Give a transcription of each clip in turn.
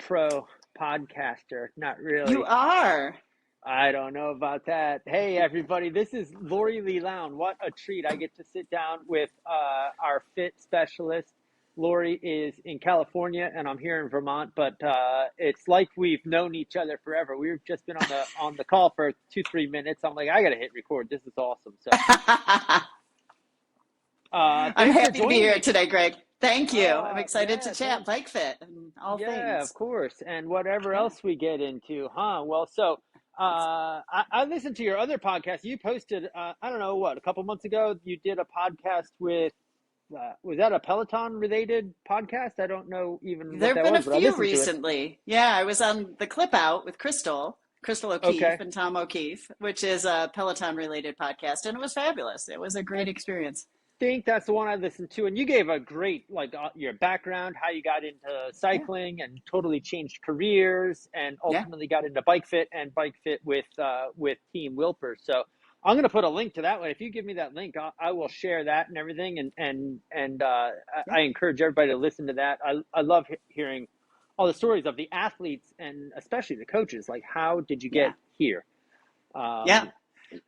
pro podcaster. Not You really. are. I don't know about that. Hey, everybody, this is Lorri Lown. What a treat. I get to sit down with our fit specialist. Lorri is in California and I'm here in Vermont, but it's like we've known each other forever. We've just been on the call for 2-3 minutes. I'm like, I got to hit record. This is awesome. So I'm thanks for happy to be joining here me. today, Greg. Thank you. I'm excited to Yeah, chat thanks. bike fit and all Yeah, of things. course. And whatever Yeah. else we get into, huh? Well, so I listened to your other podcast. You posted, I don't know what, a couple months ago, you did a podcast with, was that a Peloton related podcast? I don't know even what There have that been a was, but I few listened to it. recently. Yeah, I was on the Clip Out with Crystal O'Keefe Okay. and Tom O'Keefe, which is a Peloton related podcast, and it was fabulous. It was a I great experience. think that's the one I listened to. And you gave a great, like, your background, how you got into Yeah. cycling and totally changed careers and Yeah. ultimately got into bike fit with Team Wilper. So I'm going to put a link to that one. If you give me that link, I will share that and everything. Yeah. I encourage everybody to listen to that. I love hearing all the stories of the athletes and especially the coaches. Like, how did you get Yeah. here? Yeah. Um,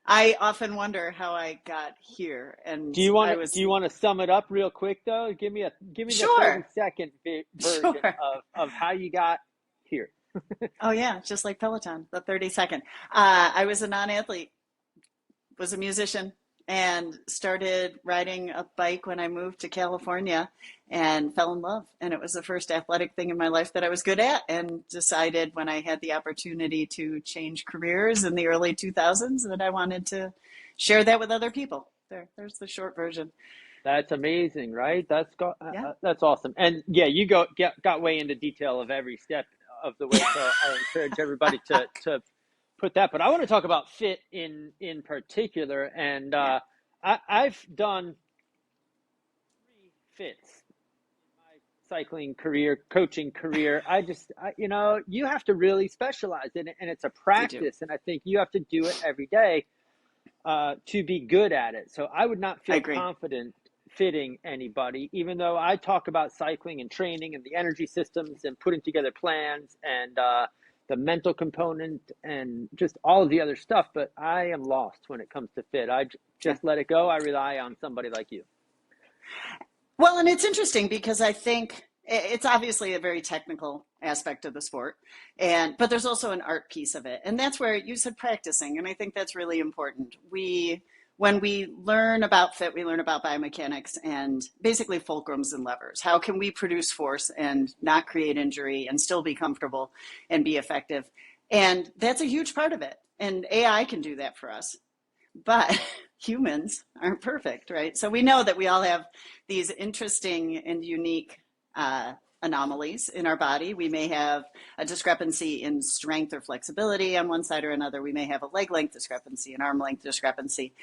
I often wonder how I got here. And I do was, you want to sum it up real quick though? Give me the sure, 30-second version sure. of how you got here. Oh, yeah, just like Peloton, the 30-second. I was a non-athlete, was a musician, and started riding a bike when I moved to California and fell in love. And it was the first athletic thing in my life that I was good at, and decided when I had the opportunity to change careers in the early 2000s that I wanted to share that with other people. There's the short version. That's amazing, right? Yeah. That's awesome. And yeah, got way into detail of every step of the way. So I encourage everybody to put that. But I want to talk about fit in particular. And Yeah. I've done 3 fits cycling career, coaching career. You have to really specialize in it, and it's a You do. practice. And I think you have to do it every day to be good at it. So I would not I feel agree. confident fitting anybody, even though I talk about cycling and training and the energy systems and putting together plans and the mental component and just all of the other stuff. But I am lost when it comes to fit. Yeah. Just let it go. I rely on somebody like you. Well, and it's interesting because I think it's obviously a very technical aspect of the sport, and but there's also an art piece of it, and that's where you said practicing, and I think that's really important. When we learn about fit, we learn about biomechanics and basically fulcrums and levers. How can we produce force and not create injury and still be comfortable and be effective? And that's a huge part of it. And AI can do that for us, but humans aren't perfect, right? So we know that we all have these interesting and unique anomalies in our body. We may have a discrepancy in strength or flexibility on one side or another. We may have a leg length discrepancy, an arm length discrepancy,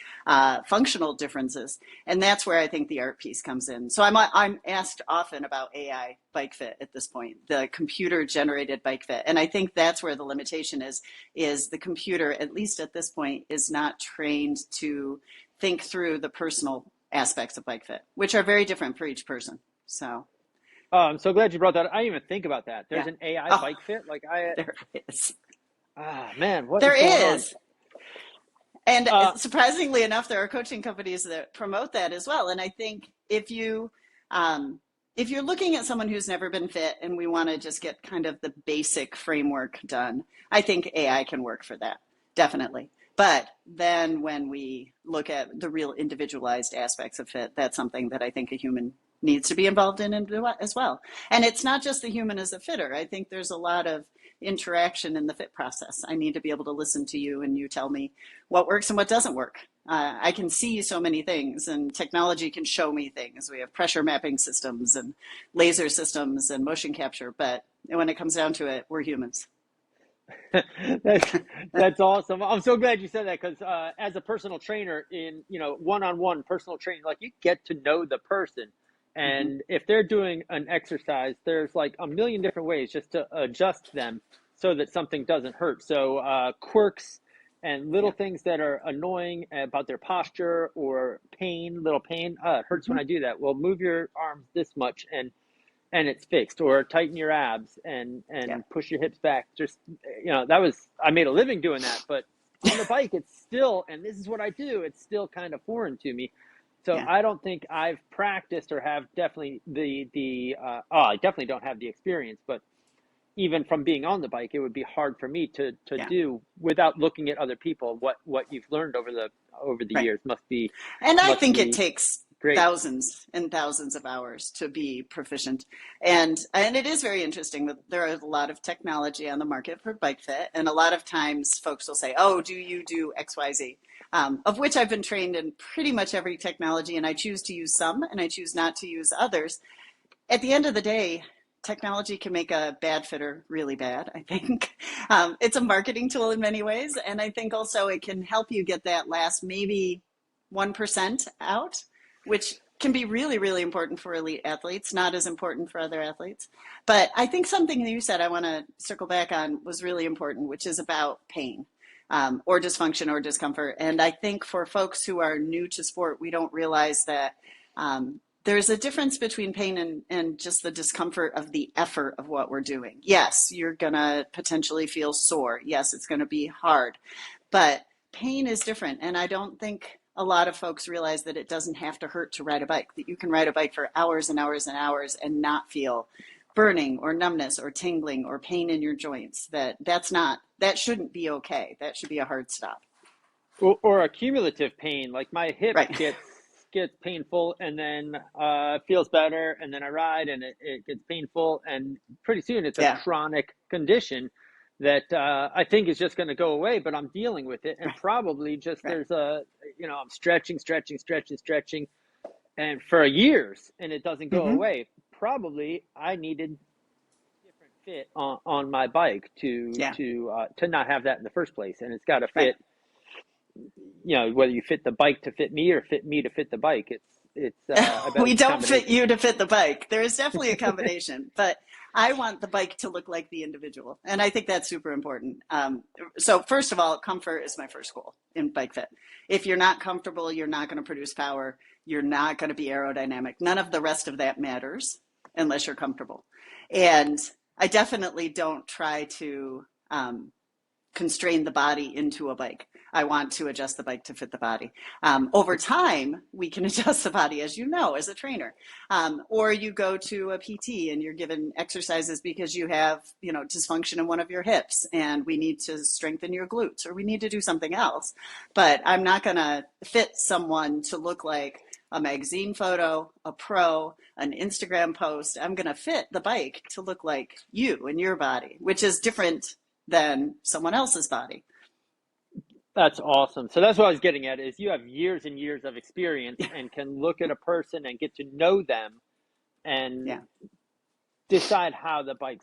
functional differences. And that's where I think the art piece comes in. So I'm asked often about AI bike fit at this point, the computer generated bike fit. And I think that's where the limitation is the computer, at least at this point, is not trained to think through the personal aspects of bike fit, which are very different for each person. So Oh, I'm so glad you brought that up. I didn't even think about that. There's yeah. an AI Oh, bike fit. there is. Man, what There is going on? is. And Uh, surprisingly enough, there are coaching companies that promote that as well. And I think if you're looking at someone who's never been fit and we want to just get kind of the basic framework done, I think AI can work for that, definitely. But then when we look at the real individualized aspects of fit, that's something that I think a human needs to be involved in as well. And it's not just the human as a fitter. I think there's a lot of interaction in the fit process. I need to be able to listen to you and you tell me what works and what doesn't work. I can see so many things, and technology can show me things. We have pressure mapping systems and laser systems and motion capture, but when it comes down to it, we're humans. that's that's awesome. I'm so glad you said that because as a personal trainer in one-on-one personal training, like you get to know the person, Mm-hmm. and if they're doing an exercise, there's like a million different ways just to adjust them so that something doesn't hurt. So quirks and little Yeah. things that are annoying about their posture or little pain. It hurts Mm-hmm. when I do that. Well, move your arms this much, and it's fixed, or tighten your abs Yeah. and push your hips back. Just, that was, I made a living doing that, but on the bike, it's still, and this is what I do, it's still kind of foreign to me. So Yeah. I don't think I've practiced or have definitely I definitely don't have the experience, but even from being on the bike, it would be hard for me to Yeah. do without looking at other people. What you've learned over the Right. years And I must think it be takes great. thousands and thousands of hours to be proficient. And it is very interesting that there is a lot of technology on the market for bike fit. And a lot of times folks will say, oh, do you do XYZ? Of which I've been trained in pretty much every technology, and I choose to use some and I choose not to use others. At the end of the day, technology can make a bad fitter really bad, I think. It's a marketing tool in many ways. And I think also it can help you get that last maybe 1% out, which can be really, really important for elite athletes, not as important for other athletes. But I think something that you said I want to circle back on was really important, which is about pain. Or dysfunction or discomfort. And I think for folks who are new to sport, we don't realize that there's a difference between pain and just the discomfort of the effort of what we're doing. Yes, you're going to potentially feel sore. Yes, it's going to be hard. But pain is different. And I don't think a lot of folks realize that it doesn't have to hurt to ride a bike, that you can ride a bike for hours and hours and hours and not feel burning or numbness or tingling or pain in your joints. That shouldn't be okay. That should be a hard stop. Or a cumulative pain, like my hip Right. gets painful, and then feels better, and then I ride and it gets painful, and pretty soon it's a Yeah. chronic condition that I think is just going to go away, but I'm dealing with it, and Right. probably just Right. there's I'm stretching and for years, and it doesn't go Mm-hmm. away. Probably I needed different fit on my bike Yeah. to not have that in the first place, and it's got to Right. fit, whether you fit the bike to fit me or fit me to fit the bike. I bet We it's a don't fit combination. you to fit the bike. There is definitely a combination, but I want the bike to look like the individual. And I think that's super important. So first of all, comfort is my first goal in bike fit. If you're not comfortable, you're not going to produce power. You're not going to be aerodynamic. None of the rest of that matters unless you're comfortable. And I definitely don't try to constrain the body into a bike. I want to adjust the bike to fit the body. Over time, we can adjust the body, as you know, as a trainer. Or you go to a PT and you're given exercises because you have, dysfunction in one of your hips and we need to strengthen your glutes or we need to do something else. But I'm not going to fit someone to look like a magazine photo, a pro, an Instagram post. I'm going to fit the bike to look like you and your body, which is different than someone else's body. That's awesome. So that's what I was getting at, is you have years and years of experience and can look at a person and get to know them and Yeah, decide how the bike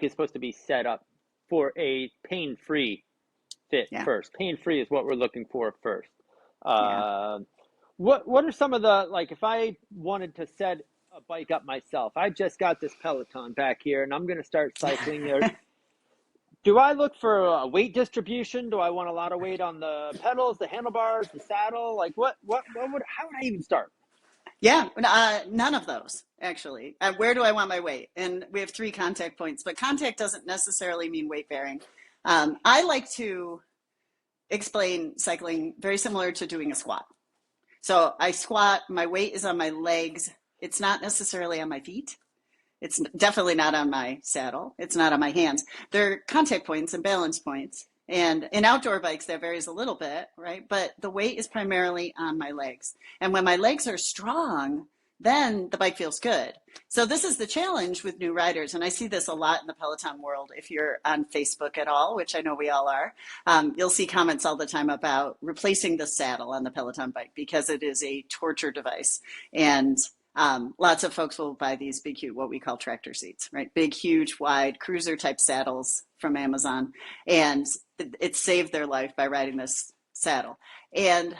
is supposed to be set up for a pain-free fit yeah, first. Pain-free is what we're looking for first. yeah. Uh, what are some of the, like, if I wanted to set a bike up myself, I just got this Peloton back here and I'm going to start cycling there. Do I look for a weight distribution? Do I want a lot of weight on the pedals, the handlebars, the saddle? Like how would I even start? Yeah, none of those actually. Where do I want my weight? And we have 3 contact points, but contact doesn't necessarily mean weight bearing. I like to explain cycling very similar to doing a squat. So I squat, my weight is on my legs. It's not necessarily on my feet. It's definitely not on my saddle. It's not on my hands. They're contact points and balance points. And in outdoor bikes, that varies a little bit, right? But the weight is primarily on my legs. And when my legs are strong, then the bike feels good. So this is the challenge with new riders. And I see this a lot in the Peloton world. If you're on Facebook at all, which I know we all are, you'll see comments all the time about replacing the saddle on the Peloton bike because it is a torture device. And lots of folks will buy these big, huge, what we call tractor seats, right? Big, huge, wide cruiser type saddles from Amazon. And it saved their life by riding this saddle. And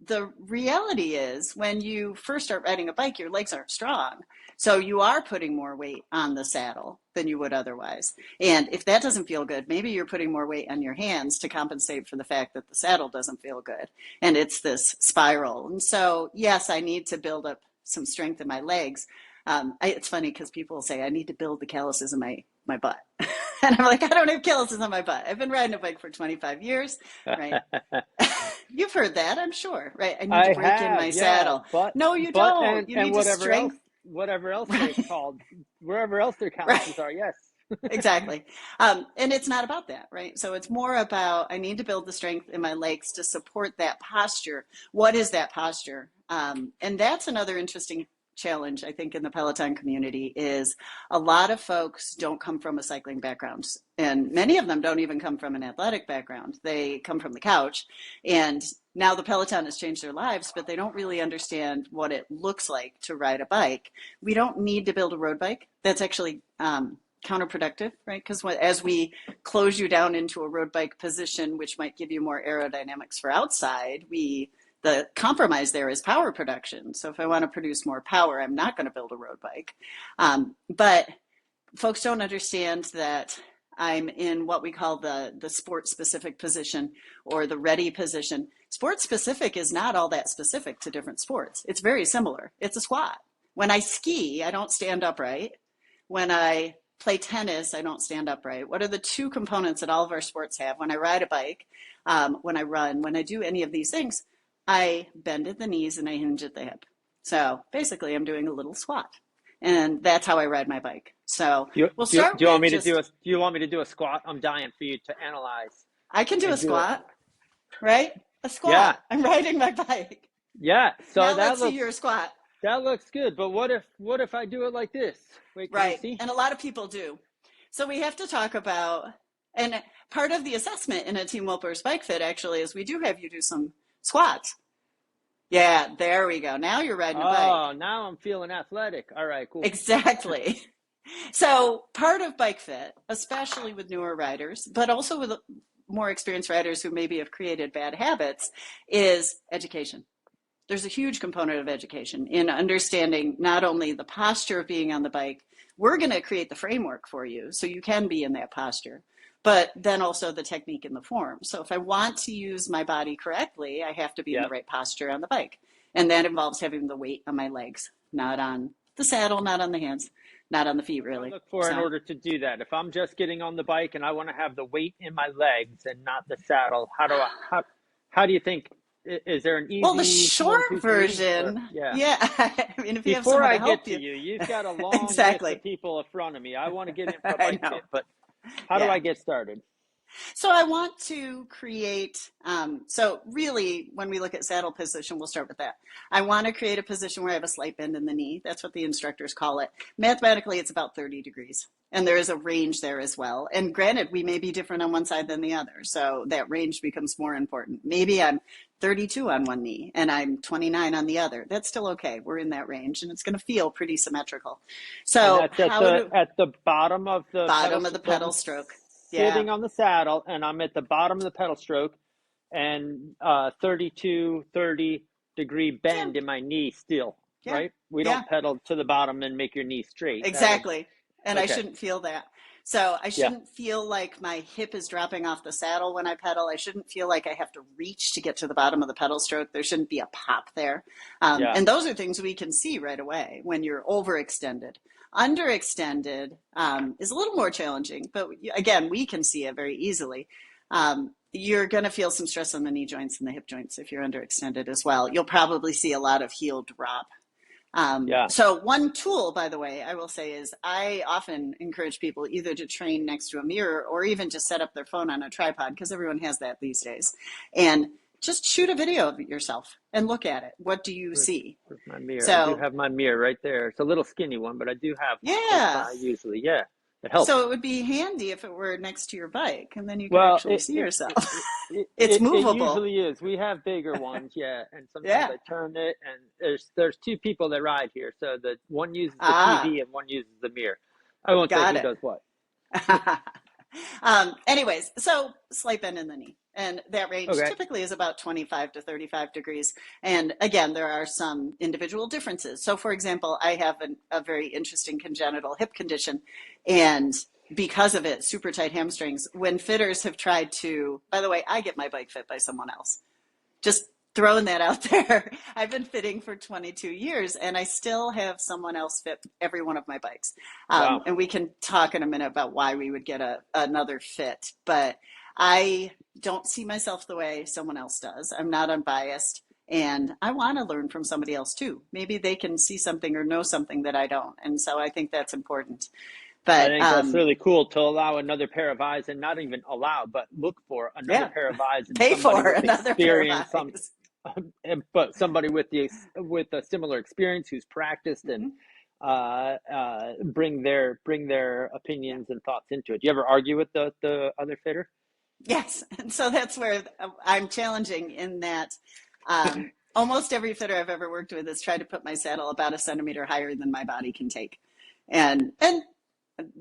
the reality is when you first start riding a bike, your legs aren't strong. So you are putting more weight on the saddle than you would otherwise. And if that doesn't feel good, maybe you're putting more weight on your hands to compensate for the fact that the saddle doesn't feel good. And it's this spiral. And so, yes, I need to build up some strength in my legs. It's funny because people will say, I need to build the calluses in my butt. And I'm like, I don't have calluses on my butt. I've been riding a bike for 25 years, right? You've heard that, I'm sure, right? I need to I break in have, my yeah, saddle. No, you but don't. You and need to strength, whatever else they're right? called, wherever else their Right. calluses are. Yes. Exactly. And it's not about that, right? So it's more about I need to build the strength in my legs to support that posture. What is that posture? And that's another interesting challenge, I think, in the Peloton community is a lot of folks don't come from a cycling background. And many of them don't even come from an athletic background. They come from the couch. And now the Peloton has changed their lives, but they don't really understand what it looks like to ride a bike. We don't need to build a road bike. That's actually counterproductive, right? Because as we close you down into a road bike position, which might give you more aerodynamics for outside, the compromise there is power production. So if I want to produce more power, I'm not going to build a road bike. But folks don't understand that I'm in what we call the sport specific position or the ready position. Sport specific is not all that specific to different sports. It's very similar. It's a squat. When I ski, I don't stand upright. When I play tennis, I don't stand upright. What are the two components that all of our sports have? When I ride a bike, when I run, when I do any of these things, I bend at the knees and I hinge at the hip. So basically, I'm doing a little squat, and that's how I ride my bike. So we'll Do start you want with me to do just do you want me to do a squat? I'm dying for you to analyze I can do a and do it. squat, right? A Yeah, squat. I'm riding my bike. yeah. So Now let's see your squat. that looks good. But what if I do it like this? Wait, can you Right. see? And a lot of people do. So we have to talk about, and part of the assessment in a Team Wilpers Bike Fit actually is we do have you do some squats. Yeah, there we go. Now you're riding a bike. Oh, now I'm feeling athletic. All right, cool. Exactly. So part of Bike Fit, especially with newer riders, but also with more experienced riders who maybe have created bad habits, is education. There's a huge component of education in understanding not only the posture of being on the bike, we're going to create the framework for you so you can be in that posture, but then also the technique and the form. So if I want to use my body correctly, I have to be in the Yep. right posture on the bike. And that involves having the weight on my legs, not on the saddle, not on the hands, not on the feet, What do I really. look for in So, order to do that? If I'm just getting on the bike and I want to have the weight in my legs and not the saddle, how do you think? Is there an well, the easy one, two, short three? Or version, yeah. yeah, I mean, if you have Before someone I to get help to you, you, you've got a long list of exactly. people in front of me. I want to get in for a I bike know. fit, but how do Yeah. I get started? So I want to create, so really when we look at saddle position, we'll start with that. I want to create a position where I have a slight bend in the knee. That's what the instructors call it. Mathematically, it's about 30 degrees. And there is a range there as well. And granted, we may be different on one side than the other. So that range becomes more important. Maybe I'm 32 on one knee and I'm 29 on the other. That's still okay. We're in that range and it's going to feel pretty symmetrical. And So that's how do at the bottom of the pedal. bottom of the So I'm pedal stroke? Yeah. sitting on the saddle and I'm at the bottom of the pedal stroke and 32, 30-degree Yeah. bend in my knee still, Yeah. right? We Yeah. don't pedal to the bottom and make your knee straight. That would, Exactly. And I okay. shouldn't feel that. So I Yeah. shouldn't feel like my hip is dropping off the saddle when I pedal. I shouldn't feel like I have to reach to get to the bottom of the pedal stroke. There shouldn't be a pop there. Yeah. And those are things we can see right away when you're overextended. Underextended is a little more challenging, but again, we can see it very easily. You're going to feel some stress on the knee joints and the hip joints if you're underextended as well. You'll probably see a lot of heel drop. Yeah. So one tool, by the way, I will say is I often encourage people either to train next to a mirror or even just set up their phone on a tripod because everyone has that these days. And just shoot a video of yourself and look at it. What do you see? Where's my mirror? I do So have my mirror right there. It's a little skinny one, but I do have one close yeah. by usually. Yeah. It helps. So it would be handy if it were next to your bike and then you could Well, actually see yourself. it It's movable. usually is. We have bigger ones, yeah, and sometimes Yeah. I turn it, and there's two people that ride here, so the one uses the Ah, TV and one uses the mirror. I won't say got who it. does what. Anyways, so slight bend in the knee. And that range Okay. typically is about 25 to 35 degrees. And again, there are some individual differences. So, for example, I have a very interesting congenital hip condition. And because of it, super tight hamstrings. When fitters have tried to, by the way, I get my bike fit by someone else. Just throwing that out there. I've been fitting for 22 years and I still have someone else fit every one of my bikes. Wow. And we can talk in a minute about why we would get another fit. But I don't see myself the way someone else does. I'm not unbiased. And I want to learn from somebody else too. Maybe they can see something or know something that I don't. And so I think that's important. I But think that's really cool to allow another pair of eyes, and not even allow, but look for another yeah, pair of eyes and pay somebody for with another pair of experience, eyes. but somebody with a similar experience who's practiced and Hmm. bring their Yeah. opinions and thoughts into it. Do you ever argue with the other fitter? Yes. And so that's where I'm challenging in that almost every fitter I've ever worked with has tried to put my saddle about a centimeter higher than my body can take. And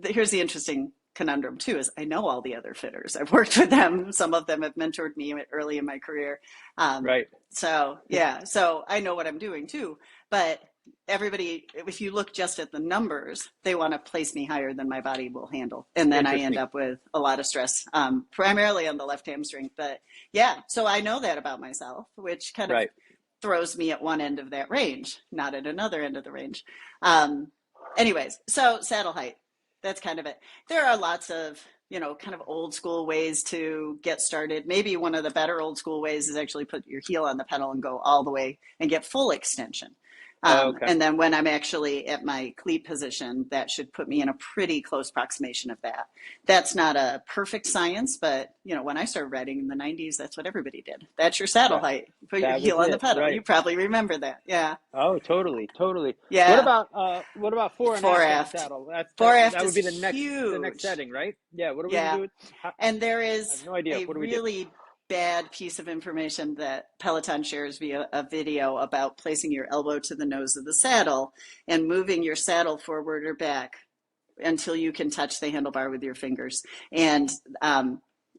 here's the interesting conundrum too is I know all the other fitters. I've worked with them. Some of them have mentored me early in my career. Right. So yeah, so I know what I'm doing too. But everybody, if you look just at the numbers, they want to place me higher than my body will handle. And then I end Interesting. up with a lot of stress, primarily on the left hamstring. But yeah, so I know that about myself, which kind of Right. throws me at one end of that range, not at another end of the range. Um, Anyways, so saddle height, that's kind of it. There are lots of, kind of old school ways to get started. Maybe one of the better old school ways is actually put your heel on the pedal and go all the way and get full extension. Oh, okay. And then when I'm actually at my cleat position, that should put me in a pretty close approximation of that. That's not a perfect science, but when I started riding in the 90s, that's what everybody did. That's your saddle That height. Put your that was heel on the it. pedal. Right. You probably remember that. Yeah. Oh, totally, totally. Yeah. What about fore and Fore aft on aft. saddle? That's Fore aft that would is be the next huge. setting, right? Yeah. What are we gonna Yeah. do? And there I have is no idea. a What do we do? really bad piece of information that Peloton shares via a video about placing your elbow to the nose of the saddle and moving your saddle forward or back until you can touch the handlebar with your fingers. And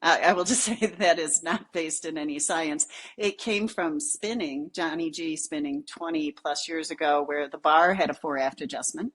I will just say that is not based in any science. It came from spinning, Johnny G spinning 20 plus years ago, where the bar had a fore aft adjustment.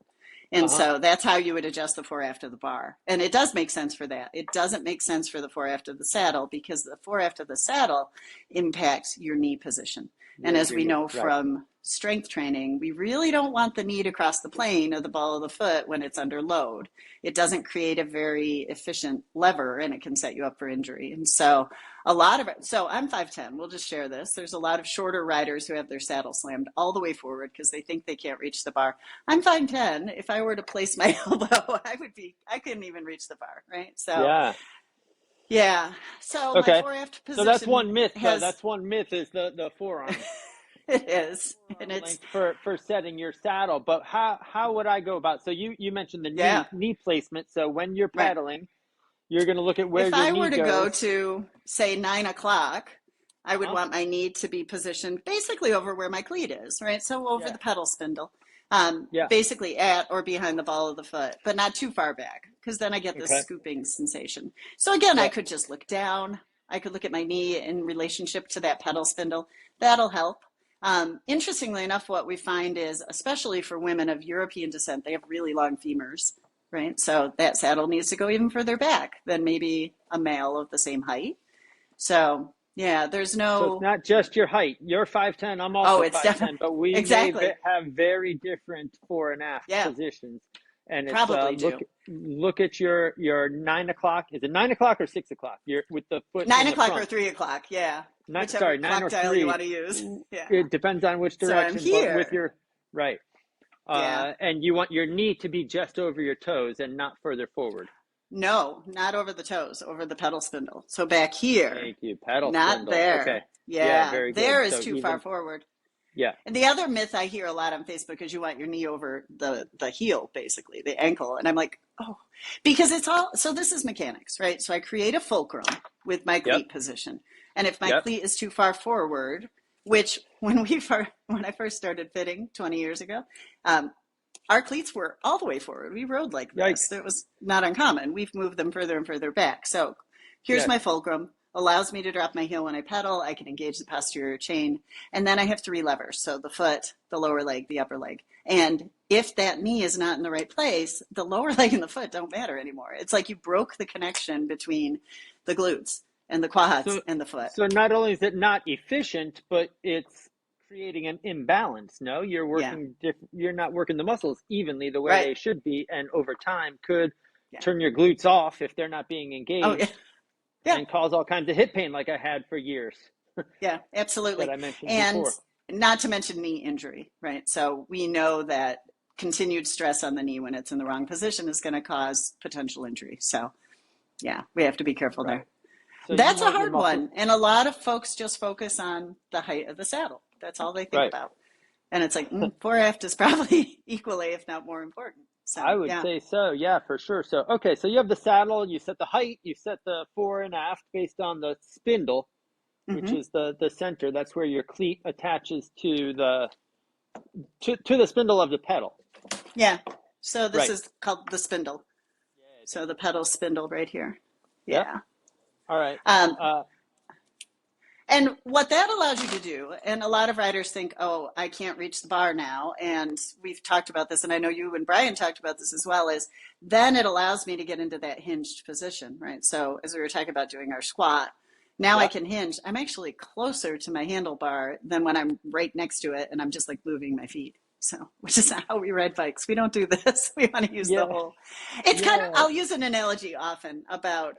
And Uh-huh. so that's how you would adjust the fore aft of the bar. And it does make sense for that. It doesn't make sense for the fore aft of the saddle because the fore aft of the saddle impacts your knee position. And as Your we knee. know Right. from strength training, we really don't want the knee to cross the plane of the ball of the foot when it's under load. It doesn't create a very efficient lever and it can set you up for injury. And so a lot of it, so I'm 5'10. We'll just share this. There's a lot of shorter riders who have their saddle slammed all the way forward because they think they can't reach the bar. I'm 5'10. If I were to place my elbow, I couldn't even reach the bar, right? So, Yeah. yeah. So my Okay. fore aft So that's position one myth, though. has, That's one myth is the forearm. it is, and Forearm it's, length for setting your saddle. But how would I go about? So you mentioned the yeah, knee placement. So when you're right. pedaling, you're going to look at where If your I knee were to go goes. to, say, 9 o'clock, I would Uh-huh. want my knee to be positioned basically over where my cleat is, right? So over Yeah. the pedal spindle, Yeah. basically at or behind the ball of the foot, but not too far back, because then I get this Okay. scooping sensation. So again, I Yeah. could just look down. I could look at my knee in relationship to that pedal spindle. That'll help. Interestingly enough, what we find is, especially for women of European descent, they have really long femurs, right? So that saddle needs to go even further back than maybe a male of the same height. So yeah, there's So it's no, not just your height. You're 5'10", I'm oh, also it's 5'10", definitely, but we may exactly. have very different fore and aft Yeah, positions. And it's probably look do. look at your 9 o'clock. Is it 9 o'clock or 6 o'clock? You're with the foot nine in the o'clock or front. 3 o'clock. Yeah. Not Whichever sorry, nine clock or dial you three. want to use. Yeah. It depends on which So I'm direction, but with here. your right. Yeah. And you want your knee to be just over your toes and not further forward. No, not over the toes, over the pedal spindle. So back here, Thank you. Pedal not spindle. Okay. there. Yeah, Yeah. very good. There is So too far even forward. yeah. And the other myth I hear a lot on Facebook is you want your knee over the heel, basically, the ankle. And I'm like, oh, because it's all, so this is mechanics, right? So I create a fulcrum with my Yep. cleat position. And if my Yep. cleat is too far forward, which when I first started fitting 20 years ago, um, our cleats were all the way forward. We rode like this. Yikes. It was not uncommon. We've moved them further and further back. So here's my Yes. fulcrum, allows me to drop my heel when I pedal. I can engage the posterior chain. And then I have three levers. So the foot, the lower leg, the upper leg. And if that knee is not in the right place, the lower leg and the foot don't matter anymore. It's like you broke the connection between the glutes. and the quads So, and the foot. so not only is it not efficient, but it's creating an imbalance. No, Yeah. you're not working the muscles evenly the way Right. they should be, and over time could Yeah. turn your glutes off if they're not being Oh, yeah. engaged Yeah. and cause all kinds of hip pain like I had for years Yeah, that absolutely. I mentioned And before. not to mention knee injury, right? So we know that continued stress on the knee when it's in the wrong position is going to cause potential injury. So, yeah, we have to be careful Right. there. So you That's a want your hard muscles. one. And a lot of folks just focus on the height of the saddle. That's all they think Right. about. And it's like, foreaft is probably equally, if not more important. So, I would yeah. say so. Yeah, for sure. So, okay. So you have the saddle, you set the height, you set the fore and aft based on the spindle, which Hmm. is the center. That's where your cleat attaches to the spindle of the pedal. Yeah. So this Right. is called the spindle. Yeah, So the pedal spindle right here. yep. Yeah. All right. Um, Uh, And what that allows you to do, and a lot of riders think, oh, I can't reach the bar now. And we've talked about this, and I know you and Brian talked about this as well, is then it allows me to get into that hinged position, right? So as we were talking about doing our squat, now I yep. can hinge. I'm actually closer to my handlebar than when I'm right next to it and I'm just like moving my feet. So, which is not how we ride bikes. We don't do this. We want to use the Yeah. whole. It's kind of, Yeah. I'll use an analogy often about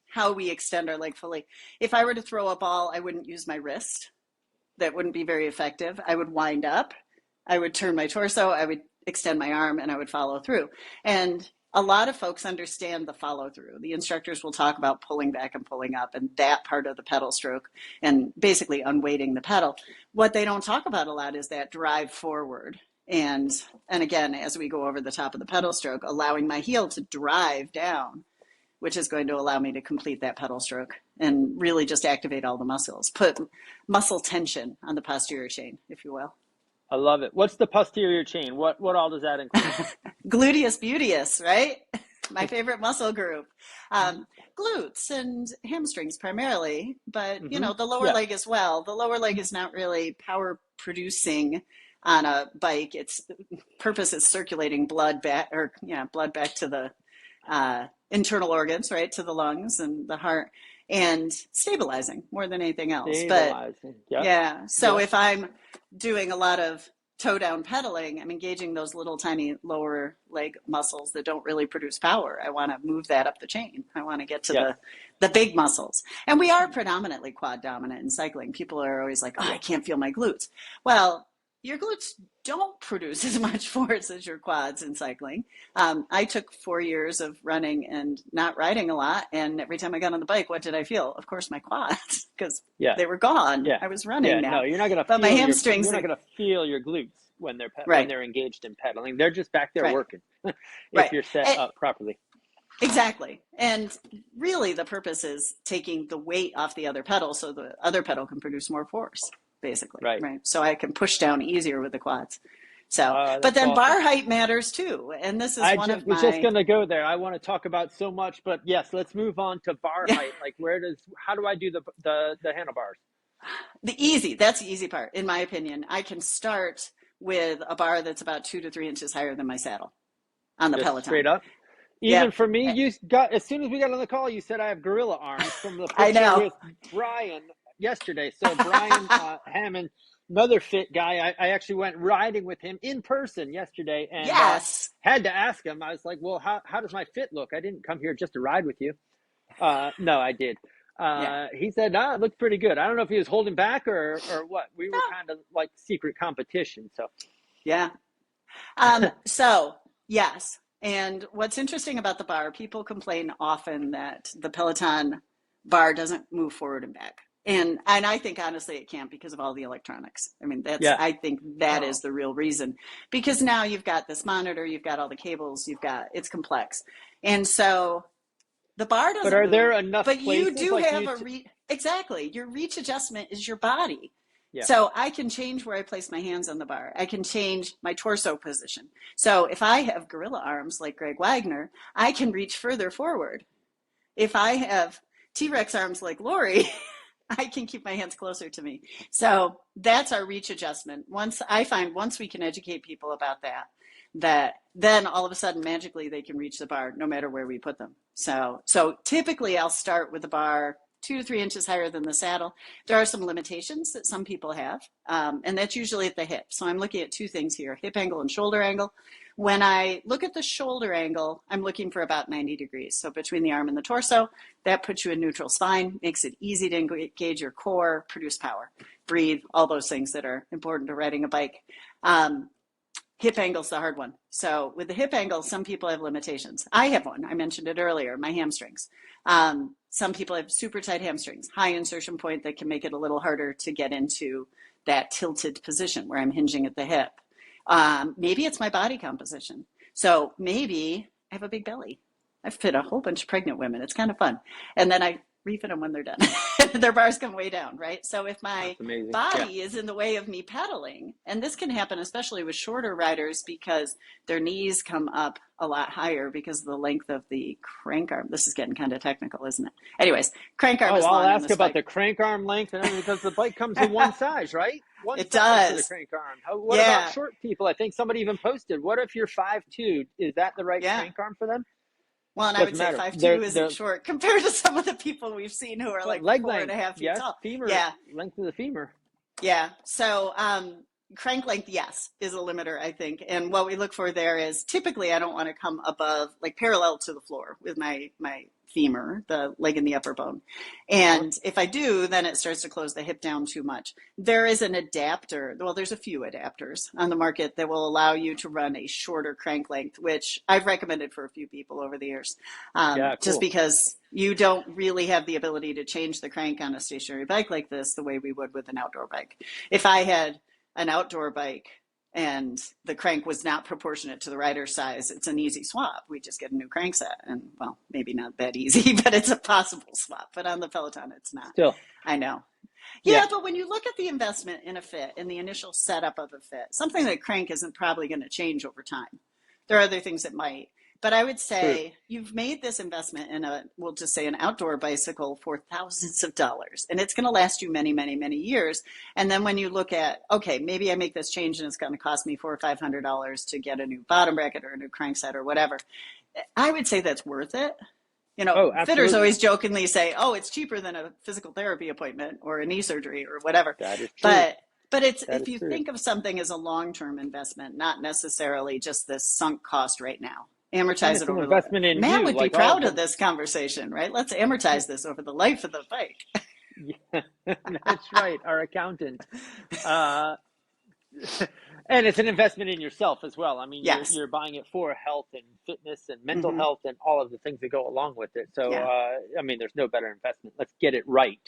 how we extend our leg fully. If I were to throw a ball, I wouldn't use my wrist. That wouldn't be very effective. I would wind up, I would turn my torso, I would extend my arm, and I would follow through. And a lot of folks understand the follow through. The instructors will talk about pulling back and pulling up and that part of the pedal stroke and basically unweighting the pedal. What they don't talk about a lot is that drive forward. And again, as we go over the top of the pedal stroke, allowing my heel to drive down, which is going to allow me to complete that pedal stroke and really just activate all the muscles, put muscle tension on the posterior chain, if you will. I love it. What's the posterior chain? What all does that include? Gluteus beauteus, right? My favorite muscle group. Um, Glutes and hamstrings primarily, but you Mm-hmm. know, the lower Yeah. leg as well. The lower leg is not really power producing on a bike. Its purpose is circulating blood back, or yeah, blood back to the internal organs, right, to the lungs and the heart, and stabilizing more than anything else. But Stabilizing. Yep. yeah, so Yep. if I'm doing a lot of toe down pedaling, I'm engaging those little tiny lower leg muscles that don't really produce power. I want to move that up the chain. I want to get to Yep. the big muscles. And we are predominantly quad dominant in cycling. People are always like, "Oh, I can't feel my glutes." Well, your glutes don't produce as much force as your quads in cycling. I took 4 years of running and not riding a lot, and every time I got on the bike, what did I feel? Of course, my quads, because Yeah. they were gone. Yeah. I was Yeah. running No, now, you're not gonna but my feel hamstrings, you're not gonna feel your glutes when right, they're engaged in pedaling. They're just back there right, working if right. you're set And, up properly. exactly. And really, the purpose is taking the weight off the other pedal so the other pedal can produce more force, basically, Right. right? So I can push down easier with the quads. So, but That's then awesome. bar height matters too. And this is I one of was just my, gonna go there. I want to talk about so much, but yes, let's move on to bar yeah, height. Like, how do I do the handlebars? that's the easy part, in my opinion. I can start with a bar that's about 2 to 3 inches higher than my saddle on the Just straight Peloton. up. Even Yep. for me, you got as soon as we got on the call, you said I have gorilla arms from the I picture know. with Brian yesterday. So Brian Hammond, another fit guy, I actually went riding with him in person yesterday, and Yes. had to ask him. I was like, "Well, how does my fit look? I didn't come here just to ride with you." No, I did. Yeah. He said, it looked pretty good. I don't know if he was holding back or what. We were No. kind of like secret competition. So, Yeah. So, yes. And what's interesting about the bar, people complain often that the Peloton bar doesn't move forward and back. And I think honestly it can't because of all the electronics. I mean, yeah. I think that Oh. is the real reason. Because now you've got this monitor, you've got all the cables, it's complex. And so the bar But doesn't are there move, enough but you places do like have exactly. Your reach adjustment is your body. Yeah. So I can change where I place my hands on the bar. I can change my torso position. So if I have gorilla arms like Greg Waggoner, I can reach further forward. If I have T-Rex arms like Lorri, I can keep my hands closer to me. So that's our reach adjustment. Once we can educate people about that then all of a sudden magically they can reach the bar no matter where we put them. So typically I'll start with the bar 2 to 3 inches higher than the saddle. There are some limitations that some people have, and that's usually at the hip. So I'm looking at two things here, hip angle and shoulder angle. When I look at the shoulder angle, I'm looking for about 90 degrees. So between the arm and the torso, that puts you in neutral spine, makes it easy to engage your core, produce power, breathe, all those things that are important to riding a bike. Hip angle's the hard one. So with the hip angle, some people have limitations. I have one. I mentioned it earlier, my hamstrings. Some people have super tight hamstrings, high insertion point that can make it a little harder to get into that tilted position where I'm hinging at the hip. Maybe it's my body composition. So maybe I have a big belly. I fit a whole bunch of pregnant women. It's kind of fun. And then I refit them when they're done. Their bars come way down, right? So if my body is in the way of me pedaling, and this can happen especially with shorter riders because their knees come up a lot higher because of the length of the crank arm. This is getting kind of technical, isn't it? Anyways, crank arm is long. I'll ask about the crank arm length and everything because the bike comes in one size, right? One it size does. For the crank arm. What about short people? I think somebody even posted, what if you're 5'2"? Is that the right crank arm for them? Well, and I would say 5'2" isn't short compared to some of the people we've seen who are like leg 4.5 feet tall. Femur, length of the femur. Yeah. So crank length, yes, is a limiter, I think. And what we look for there is typically I don't want to come above, like parallel to the floor with my femur, the leg in the upper bone. And if I do, then it starts to close the hip down too much. There is an adapter. Well, there's a few adapters on the market that will allow you to run a shorter crank length, which I've recommended for a few people over the years. Just because you don't really have the ability to change the crank on a stationary bike like this the way we would with an outdoor bike. If I had an outdoor bike and the crank was not proportionate to the rider's size, it's an easy swap. We just get a new crank set. And, well, maybe not that easy, but it's a possible swap. But on the Peloton, it's not. Still. I know. Yeah, but when you look at the investment in a fit, in the initial setup of a fit, something like crank isn't probably going to change over time. There are other things that might. But I would say you've made this investment in we'll just say an outdoor bicycle for thousands of dollars, and it's going to last you many, many, many years. And then when you look at, okay, maybe I make this change and it's going to cost me $400 or $500 to get a new bottom bracket or a new crankset or whatever, I would say that's worth it. You know, fitters always jokingly say, oh, it's cheaper than a physical therapy appointment or a knee surgery or whatever. That is true. But it's if you think of something as a long-term investment, not necessarily just this sunk cost right now. Amortize it over the life. Matt would be proud of this conversation, right? Let's amortize this over the life of the bike. Yeah, that's right. Our accountant. And it's an investment in yourself as well. I mean, you're buying it for health and fitness and mental health and all of the things that go along with it. So, I mean, there's no better investment. Let's get it right.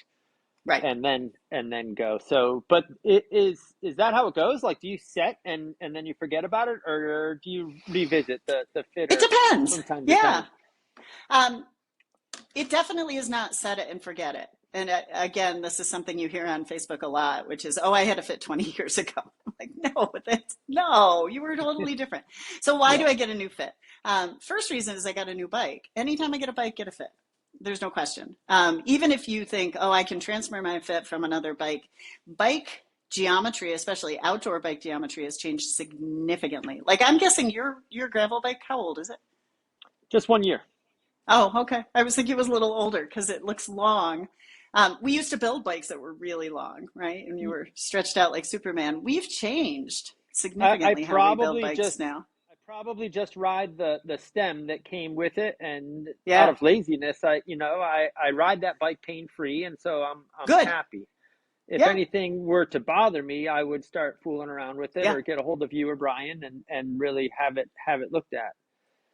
Right. And then go. So, but is that how it goes? Like, do you set and then you forget about it, or do you revisit the fitter? It depends. It definitely is not set it and forget it. And again, this is something you hear on Facebook a lot, which is, oh, I had a fit 20 years ago. I'm like, no, you were totally different. So why do I get a new fit? First reason is I got a new bike. Anytime I get a bike, get a fit. There's no question. Even if you think, oh, I can transfer my fit from another bike geometry, especially outdoor bike geometry, has changed significantly. Like, I'm guessing your gravel bike, how old is it? Just 1 year. Oh, okay. I was thinking it was a little older because it looks long. We used to build bikes that were really long, right? And you were stretched out like Superman. We've changed significantly how we build bikes now. Probably just ride the stem that came with it, and out of laziness, I ride that bike pain free, and so I'm happy. If anything were to bother me, I would start fooling around with it, or get a hold of you or Brian and really have it looked at.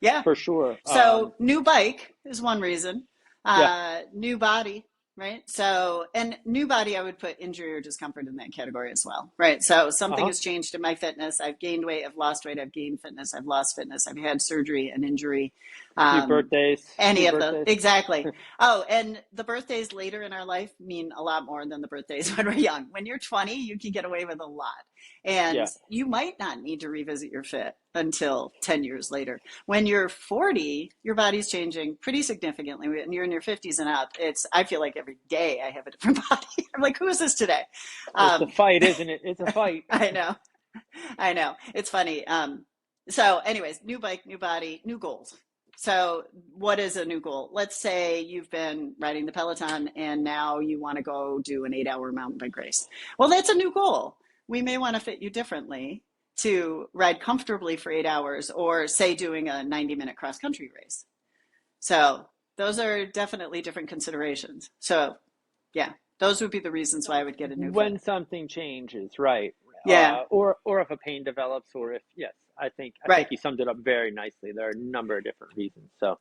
Yeah, for sure. So new bike is one reason. New body. Right. So, and new body, I would put injury or discomfort in that category as well. Right. So something has changed in my fitness. I've gained weight. I've lost weight. I've gained fitness. I've lost fitness. I've had surgery and injury. Few birthdays. Any of them. Exactly. Oh, and the birthdays later in our life mean a lot more than the birthdays when we're young. When you're 20, you can get away with a lot. And you might not need to revisit your fit until 10 years later. When you're 40, your body's changing pretty significantly. When you're in your 50s and up, I feel like every day I have a different body. I'm like, who is this today? It's a fight, isn't it? It's a fight. I know. It's funny. So anyways, new bike, new body, new goals. So, what is a new goal? Let's say you've been riding the Peloton and now you want to go do an 8 hour mountain bike race. Well, that's a new goal. We may want to fit you differently to ride comfortably for 8 hours, or say doing a 90-minute cross country race. So, those are definitely different considerations. So, yeah, those would be the reasons why I would get a new fit. When something changes, right? Yeah, Or if a pain develops, or if yes, I think right. you summed it up very nicely. There are a number of different reasons. So,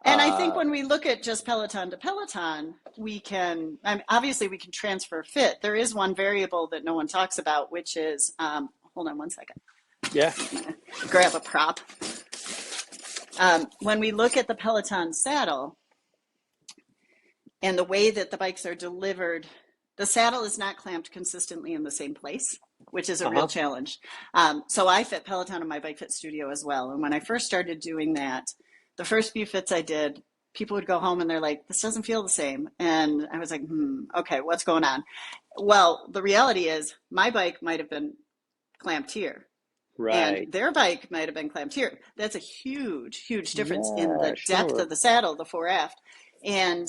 And I think uh, when we look at just Peloton to Peloton, we can, I mean, obviously we can transfer fit. There is one variable that no one talks about, which is, hold on one second, yeah, grab a prop. When we look at the Peloton saddle and the way that the bikes are delivered, the saddle is not clamped consistently in the same place, which is a real uh-huh, challenge. So I fit Peloton in my Bike Fit studio as well. And when I first started doing that, the first few fits I did, people would go home and they're like, this doesn't feel the same. And I was like, okay, what's going on? Well, the reality is my bike might have been clamped here and right, their bike might have been clamped here. That's a huge, huge difference in yeah, the depth sure, of the saddle, the fore aft. And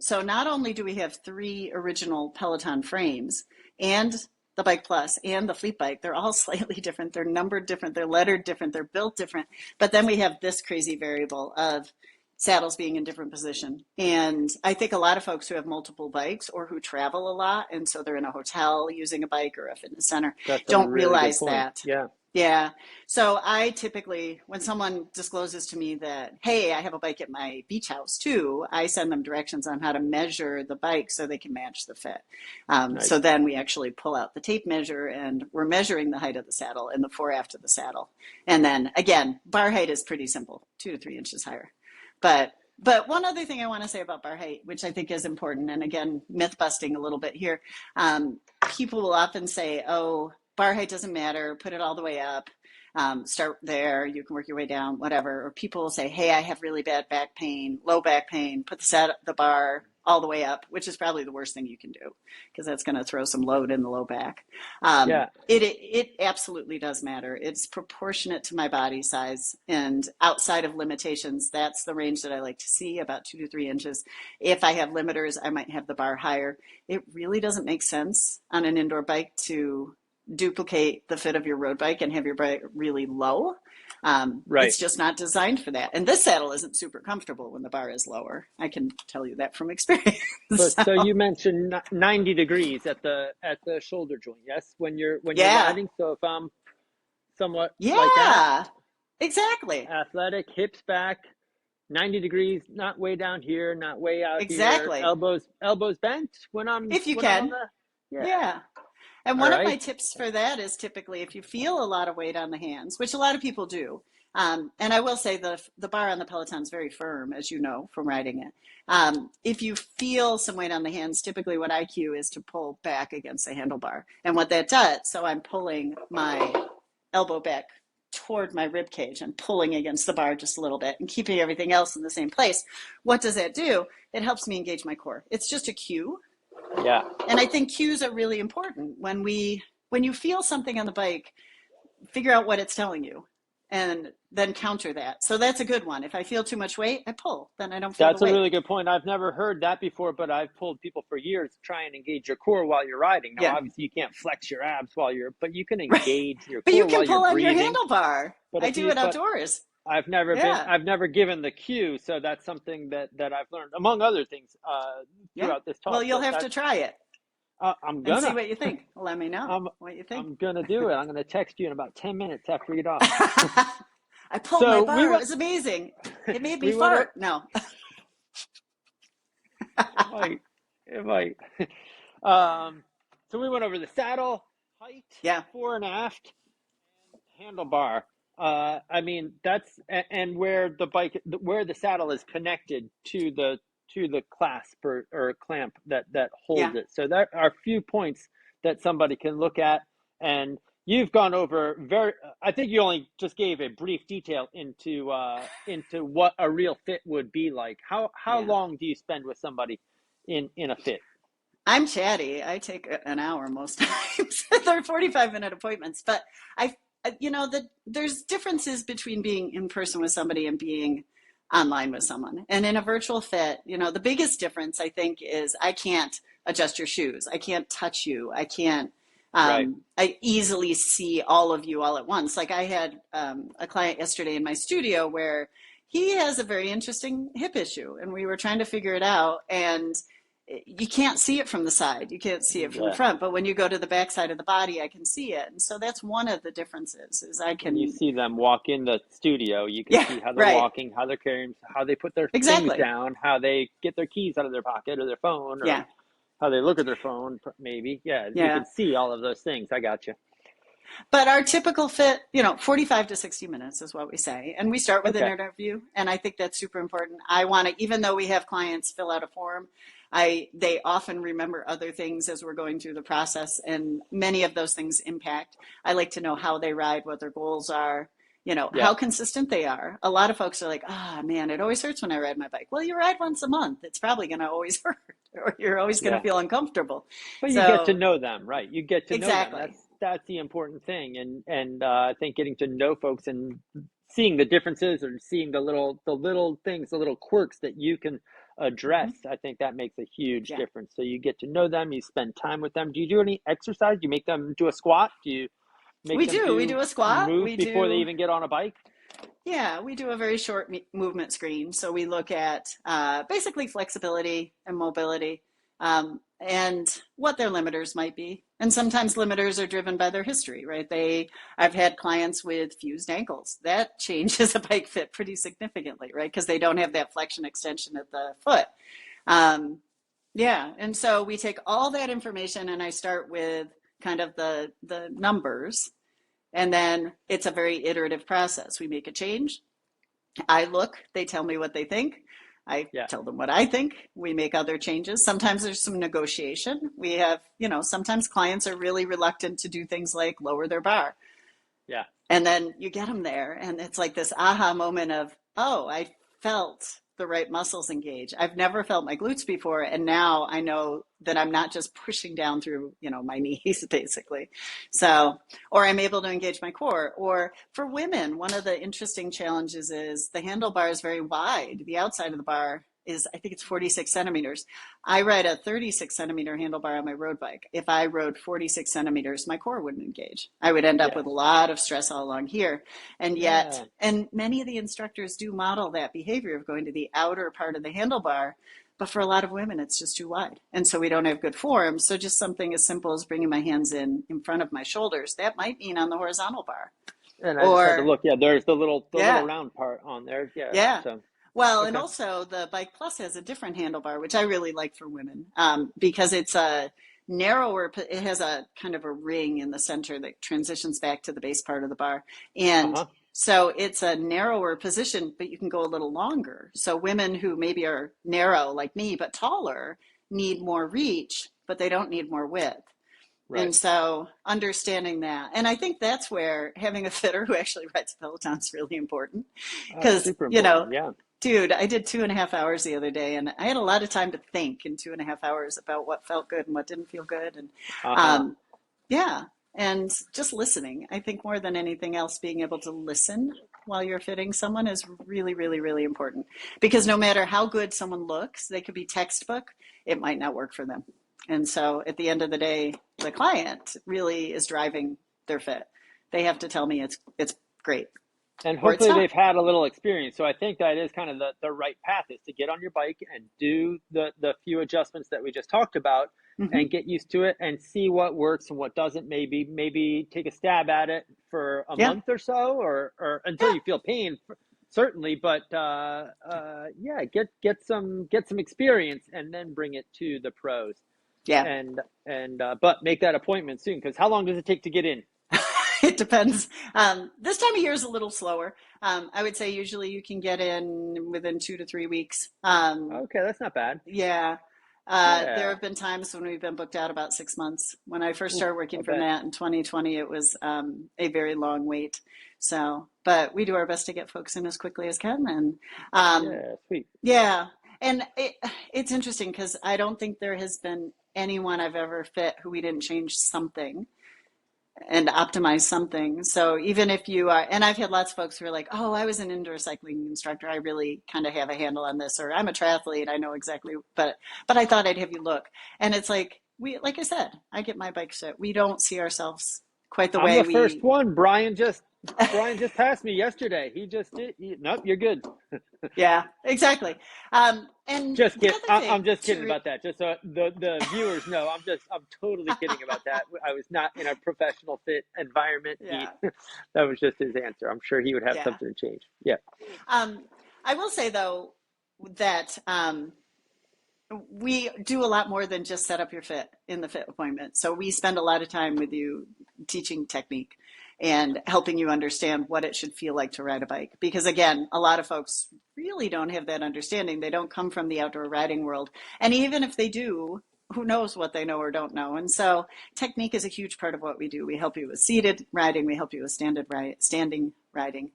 so not only do we have three original Peloton frames and the Bike Plus and the Fleet Bike, they're all slightly different. They're numbered different. They're lettered different. They're built different. But then we have this crazy variable of saddles being in different position. And I think a lot of folks who have multiple bikes or who travel a lot, and so they're in a hotel using a bike or a fitness center, that's a don't really good realize point. that. Yeah, Yeah. So I typically, when someone discloses to me that, hey, I have a bike at my beach house too, I send them directions on how to measure the bike so they can match the fit. So nice. then we actually pull out the tape measure and we're measuring the height of the saddle and the fore aft of the saddle. And then again, bar height is pretty simple, 2 to 3 inches higher. But one other thing I want to say about bar height, which I think is important, and again, myth busting a little bit here, people will often say, oh, bar height doesn't matter, put it all the way up, start there, you can work your way down, whatever. Or people will say, hey, I have really bad back pain, low back pain, put the bar all the way up, which is probably the worst thing you can do because that's going to throw some load in the low back. Yeah, It absolutely does matter. It's proportionate to my body size, and outside of limitations, that's the range that I like to see, about 2 to 3 inches. If I have limiters, I might have the bar higher. It really doesn't make sense on an indoor bike to duplicate the fit of your road bike and have your bike really low. right. It's just not designed for that. And this saddle isn't super comfortable when the bar is lower. I can tell you that from experience. But So, so you mentioned 90 degrees at the shoulder joint, yes, when you're yeah, riding. So if I'm somewhat like that, yeah, exactly, athletic, hips back, 90 degrees, not way down here, not way out here, exactly. elbows bent If you when I'm on can, the yeah. yeah. And All one of my right. tips for that is typically if you feel a lot of weight on the hands, which a lot of people do, and I will say the bar on the Peloton is very firm, as you know from riding it. If you feel some weight on the hands, typically what I cue is to pull back against the handlebar. And what that does, so I'm pulling my elbow back toward my rib cage and pulling against the bar just a little bit and keeping everything else in the same place. What does that do? It helps me engage my core. It's just a cue, Yeah. and I think cues are really important when you feel something on the bike, figure out what it's telling you and then counter that. So that's a good one. If I feel too much weight, I pull, then I don't feel the That's a weight. really good point. I've never heard that before, but I've told people for years to try and engage your core while you're riding. Now, Yeah. obviously, you can't flex your abs while but you can Right. engage your But you core can while you're pull on your breathing. handlebar. But I if do you, it but outdoors. I've Yeah. never given the cue, so that's something that I've learned, among other things, Yeah. throughout this Well, talk. you'll But have to that's try it I'm and see gonna, what you think. Let me know I'm what you think. I'm gonna do it. I'm gonna text you in about 10 minutes after we get off. I pulled my So we bar. It went, was amazing. It made me we went. fart. No. It might, it might. Um, so we went over the saddle, height, Yeah. fore and aft, and handlebar. I mean and where where the saddle is connected to the clasp or clamp that holds Yeah. it. So there are a few points that somebody can look at, and you've gone over very. I think you only just gave a brief detail into what a real fit would be like. How Yeah. long do you spend with somebody in a fit? I'm chatty. I take an hour most times. They're 45-minute appointments, but there's differences between being in person with somebody and being online with someone. And in a virtual fit, the biggest difference I think is I can't adjust your shoes. I can't touch you. I can't, Right. I easily see all of you all at once. Like I had a client yesterday in my studio where he has a very interesting hip issue and we were trying to figure it out. And you can't see it from the side. You can't see it from the Yeah. front, but when you go to the back side of the body, I can see it. And so that's one of the differences is I When you can, see them walk in the studio, you can yeah, see how they're right. walking, how they're carrying, how they put their things Exactly. down, how they get their keys out of their pocket or their phone, or Yeah. how they look at their phone, maybe. Yeah, you Yeah. can see all of those things. I got you. But our typical fit, 45 to 60 minutes is what we say. And we start with an Okay. interview. And I think that's super important. I want to, even though we have clients fill out a form, they often remember other things as we're going through the process. And many of those things impact. I like to know how they ride, what their goals are, Yeah. how consistent they are. A lot of folks are like, ah, man, it always hurts when I ride my bike. Well, you ride once a month. It's probably going to always hurt or you're always going to Yeah. feel uncomfortable. But you get to So know them, right? You get to know them. exactly. That's the important thing. And I think getting to know folks and seeing the differences or seeing the little things, the little quirks that you can address, Hmm. I think that makes a huge Yeah. difference. So you get to know them, you spend time with them. Do you do any exercise? Do you make them do a squat? Do you make We them do. We do do a squat. move We before they do, even get on a bike? yeah, we do a very short movement screen. So we look at basically flexibility and mobility and what their limiters might be. And sometimes limiters are driven by their history, right? I've had clients with fused ankles. That changes a bike fit pretty significantly, right? Because they don't have that flexion extension at the foot. Um, yeah, and so we take all that information and I start with kind of the numbers. And then it's a very iterative process. We make a change. I look, they tell me what they think. I Yeah. tell them what I think. We make other changes. Sometimes there's some negotiation. We have, sometimes clients are really reluctant to do things like lower their bar. Yeah. And then you get them there, and it's like this aha moment of, oh, I felt the right muscles engage. I've never felt my glutes before, and now I know that I'm not just pushing down through, my knees, basically. So, or I'm able to engage my core. Or for women, one of the interesting challenges is the handlebar is very wide. The outside of the bar is, I think it's 46 centimeters. I ride a 36 centimeter handlebar on my road bike. If I rode 46 centimeters, my core wouldn't engage. I would end up Yeah. with a lot of stress all along here. And yet, Yeah. and many of the instructors do model that behavior of going to the outer part of the handlebar. But for a lot of women, it's just too wide. And so we don't have good form. So just something as simple as bringing my hands in front of my shoulders, that might mean on the horizontal bar. And I just had to Or, look. Yeah, there's the little yeah, round part on there. Yeah. yeah. So Well, and okay. also the Bike Plus has a different handlebar, which I really like for women because it's a narrower, it has a kind of a ring in the center that transitions back to the base part of the bar. And Uh-huh. so it's a narrower position, but you can go a little longer. So women who maybe are narrow like me, but taller, need more reach, but they don't need more width. Right. And so understanding that, and I think that's where having a fitter who actually rides Peloton is really important. Because, Super important. Yeah. dude, I did 2.5 hours the other day, and I had a lot of time to think in 2.5 hours about what felt good and what didn't feel good. And Uh-huh. um, yeah, and just listening. I think more than anything else, being able to listen while you're fitting someone is really, really, really important. Because no matter how good someone looks, they could be textbook, it might not work for them. And so at the end of the day, the client really is driving their fit. They have to tell me it's great And or it's hopefully not. they've had a little experience. So I think that is kind of the right path is to get on your bike and do the few adjustments that we just talked about Hmm. and get used to it and see what works and what doesn't. Maybe take a stab at it for a Yeah, month or so or until yeah, you feel pain, certainly. But yeah, get some experience and then bring it to the pros. yeah. And but make that appointment soon because how long does it take to get in? It depends. This time of year is a little slower. I would say usually you can get in within 2 to 3 weeks. Okay, that's not bad. Yeah. There Yeah. have been times when we've been booked out about 6 months. When I first Oof, started I working for bet. Matt in 2020, it was a very long wait. So, but we do our best to get folks in as quickly as can. And um, Yeah, sweet. yeah, and it's interesting because I don't think there has been anyone I've ever fit who we didn't change something. and optimize something. So even if you are, and I've had lots of folks who are like, oh, I was an indoor cycling instructor. I really kind of have a handle on this, or I'm a triathlete. I know exactly, but I thought I'd have you look. And it's like, like I said, I get my bike set. We don't see ourselves quite the I'm way the first we, one. Brian just passed me yesterday. He just did. Nope, you're good. yeah, exactly. And Just the kidding. other thing I'm just kidding to, about that. Just so the viewers know, I'm totally kidding about that. I was not in a professional fit environment. He yeah, that was just his answer. I'm sure he would have yeah. something to change. Yeah. I will say though that we do a lot more than just set up your fit in the fit appointment. So we spend a lot of time with you teaching technique and helping you understand what it should feel like to ride a bike. Because again, a lot of folks really don't have that understanding. They don't come from the outdoor riding world. And even if they do, who knows what they know or don't know. And so technique is a huge part of what we do. We help you with seated riding. We help you with standing riding.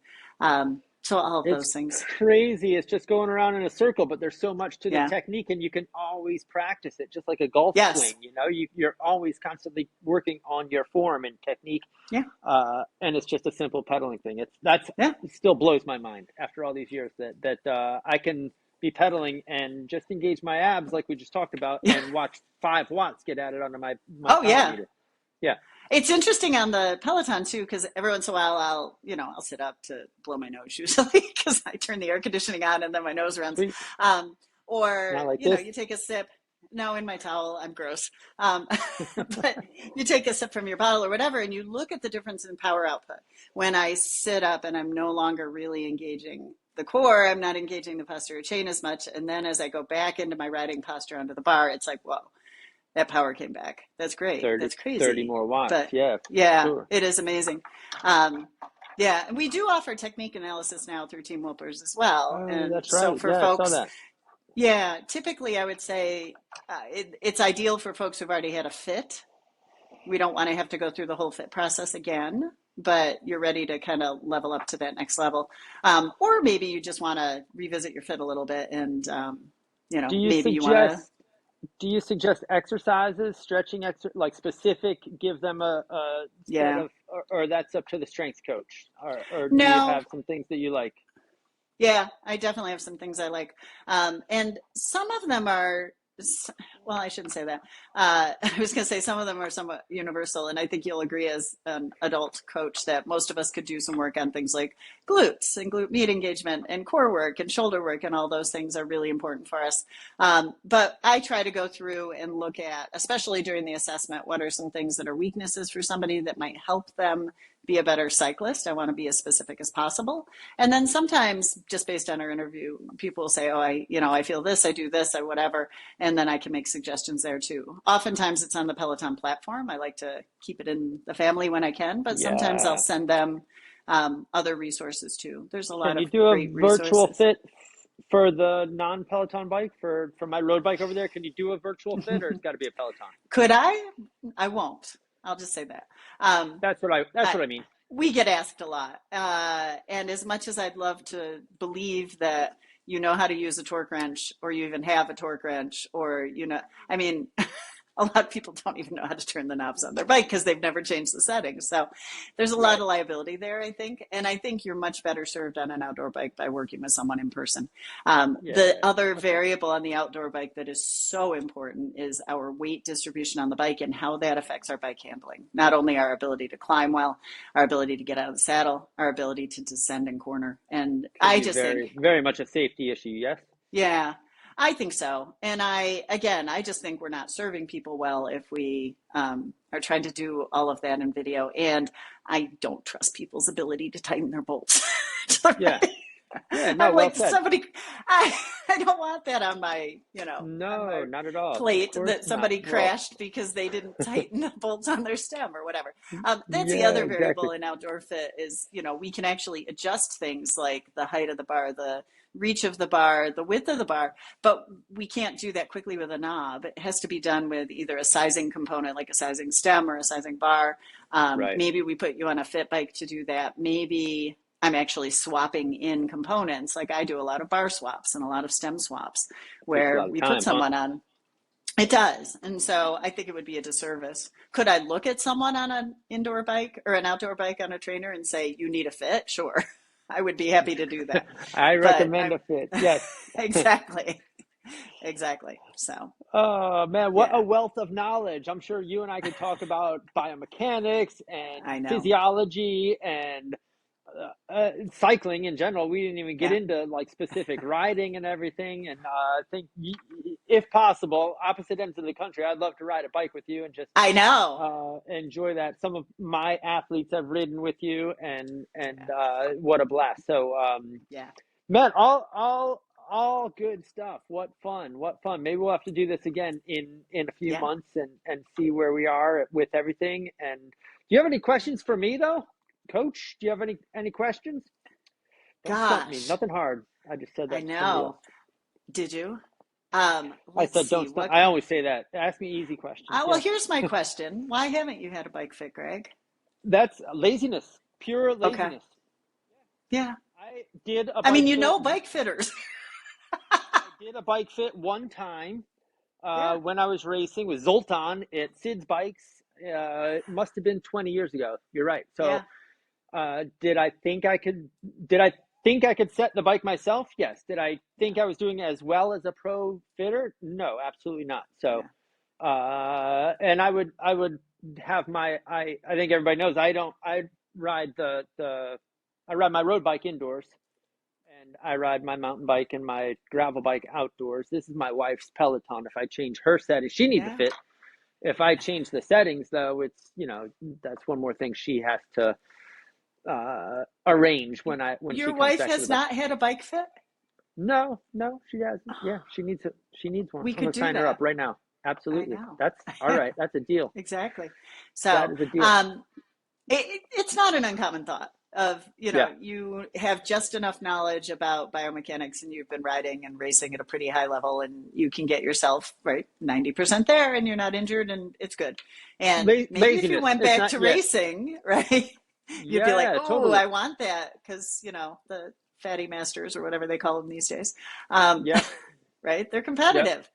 So all of It's those things. crazy. It's just going around in a circle, but there's so much to the Yeah. technique, and you can always practice it, just like a golf Yes. swing. You're always constantly working on your form and technique, Yeah. and it's just a simple pedaling thing. Yeah. It still blows my mind after all these years that I can be pedaling and just engage my abs like we just talked about, Yeah. and watch 5 watts get added onto my Oh power yeah. meter. Yeah, It's interesting on the Peloton too, because every once in a while I'll sit up to blow my nose usually because I turn the air conditioning on and then my nose runs. sweet. Or, Not like this. you take a sip. No, in my towel, I'm gross. But you take a sip from your bottle or whatever, and you look at the difference in power output. When I sit up and I'm no longer really engaging the core, I'm not engaging the posterior chain as much. And then as I go back into my riding posture onto the bar, it's like, whoa, that power came back. That's great. 30, That's 30 crazy. more watts. But Yeah, for yeah, sure. it is amazing. Um, yeah, and we do offer technique analysis now through Team Whoopers as well. Oh, And that's so right. for Yeah, I saw folks, that. yeah, typically I would say it's ideal for folks who've already had a fit. We don't want to have to go through the whole fit process again, but you're ready to kind of level up to that next level. Or maybe you just want to revisit your fit a little bit and, Do you maybe you want to, suggest do you suggest exercises, stretching like specific, give them a set yeah. of, or that's up to the strength coach, or do you No, have some things that you like? yeah, I definitely have some things I like. And some of them are, well, I shouldn't say that. I was going to say some of them are somewhat universal. And I think you'll agree as an adult coach that most of us could do some work on things like glutes and glute med engagement and core work and shoulder work. And all those things are really important for us. But I try to go through and look at, especially during the assessment, what are some things that are weaknesses for somebody that might help them be a better cyclist. I want to be as specific as possible. And then sometimes just based on our interview, people will say, oh, I feel this, I do this, or whatever. And then I can make suggestions there too. Oftentimes it's on the Peloton platform. I like to keep it in the family when I can, but sometimes I'll Yeah. send them other resources too. There's a lot Can you of do a great virtual resources. fit for the non-Peloton bike for my road bike over there? Can you do a virtual fit, or it's got to be a Peloton? Could I? I won't. I'll just say that. Um, That's I, what I mean. we get asked a lot. And as much as I'd love to believe that you know how to use a torque wrench or you even have a torque wrench or, I mean, a lot of people don't even know how to turn the knobs on their bike because they've never changed the settings. So there's a lot Right. of liability there, I think. And I think you're much better served on an outdoor bike by working with someone in person. The Yeah. other Okay. variable on the outdoor bike that is so important is our weight distribution on the bike and how that affects our bike handling. Not only our ability to climb well, our ability to get out of the saddle, our ability to descend and corner. And Could I be just think very, very much a safety issue. Yes. yeah, I think so. And I just think we're not serving people well if we are trying to do all of that in video. And I don't trust people's ability to tighten their bolts. Yeah. Yeah. No. I'm Well like, said. I, I don't want that on on No, my not at all. Of plate course that not. somebody Well, crashed because they didn't tighten the bolts on their stem or whatever. That's the yeah, other exactly. variable in outdoor fit is, we can actually adjust things like the height of the bar, the reach of the bar, the width of the bar, but we can't do that quickly with a knob. It has to be done with either a sizing component like a sizing stem or a sizing bar. Right. Maybe we put you on a fit bike to do that. Maybe I'm actually swapping in components. Like I do a lot of bar swaps and a lot of stem swaps Takes a where lot of we put time, huh? someone on. It does. And so I think it would be a disservice. Could I look at someone on an indoor bike or an outdoor bike on a trainer and say, you need a fit? Sure. I would be happy to do that. I But recommend I, a fit. Yes. exactly. Exactly. So, Oh man, what a yeah, wealth of knowledge. I'm sure you and I could talk about biomechanics and I know. physiology and cycling in general. We didn't even get Yeah, into like specific riding and everything. And I think, if possible, opposite ends of the country, I'd love to ride a bike with you and just I know. enjoy that. Some of my athletes have ridden with you, and Yeah, what a blast. So, yeah, man, all good stuff. What fun! What fun! Maybe we'll have to do this again in a few yeah. months and see where we are with everything. And do you have any questions for me though, Coach? Do you have any questions? Don't stump me. Gosh, Nothing hard. I just said I that to somebody else. know. Did you? I Let's said see. don't stump. What I can, always say that. Ask me easy questions. well, Yes, here's my question. Why haven't you had a bike fit, Greg? that's laziness. Pure Okay. laziness. Yeah. I did a I mean, bike fit. bike fitters. I did a bike fit one time Yeah. when I was racing with Zoltan at Sid's Bikes. It must have been 20 years ago. You're right. So, Yeah. did I think I could? Did I think I could set the bike myself? Yes. Did I think Yeah. I was doing as well as a pro fitter? No, absolutely not. So, Yeah. and I would have my. I think everybody knows I don't. I ride I ride my road bike indoors, and I ride my mountain bike and my gravel bike outdoors. This is my wife's Peloton. If I change her settings, she needs a Yeah. fit. If I change the settings, though, it's that's one more thing she has to arrange when she Your comes wife back to the has bike. not had a bike fit? No, no, she hasn't. Yeah, she needs it. She needs one. We I'm could gonna do sign her up that. right now. I Absolutely. know. That's all right. That's a deal. Exactly. That So, is a deal. um, it's not an uncommon thought of, Yeah. you have just enough knowledge about biomechanics and you've been riding and racing at a pretty high level and you can get yourself right 90% there and you're not injured and it's good. And maybe if you Laziness. went It's back not. to Yes. racing, right, you'd be like, Yeah. oh, Totally. I want that because, the fatty masters or whatever they call them these days, um, Yep. right? They're Yep. competitive.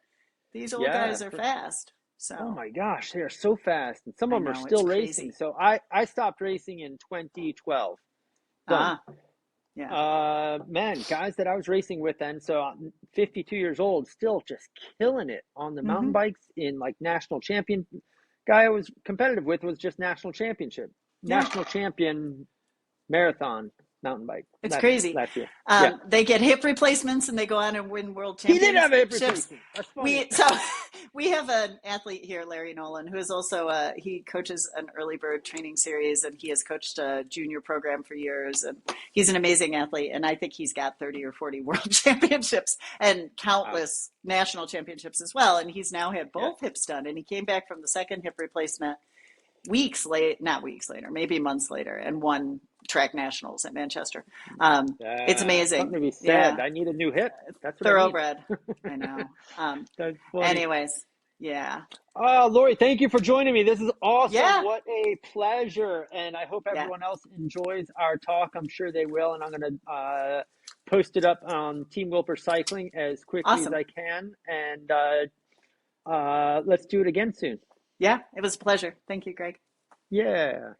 These old Yeah. guys are fast. Oh So my gosh, they are so fast, and some of I them are know it's still racing. crazy. So I stopped racing in 2012. Done. Ah, yeah. Man, guys that I was racing with then, so I'm 52 years old, still just killing it on the mountain Hmm. bikes in like national champion. Guy I was competitive with was just national championship, Yeah. national champion marathon mountain bike It's crazy. last year. Yeah, They get hip replacements and they go on and win world he did have a hip championships. replacement. That's funny. We so we have an athlete here, Larry Nolan, who is also he coaches an early bird training series and he has coached a junior program for years and he's an amazing athlete and I think he's got 30 or 40 world championships and Wow. countless national championships as well. And he's now had Yeah. both hips done and he came back from the second hip replacement weeks late, not weeks later, maybe months later, and won track nationals at Manchester. It's Something amazing. to be said. Yeah, I need a new hip. That's what I need. thoroughbred. I know. That's funny. Anyways, yeah, Oh, Lori, thank you for joining me. This is awesome. yeah, What a pleasure. And I hope yeah. everyone else enjoys our talk. I'm sure they will. And I'm going to post it up on Team Wilper Cycling as quickly as Awesome. I can. And let's do it again soon. Yeah, it was a pleasure. Thank you, Greg. Yeah.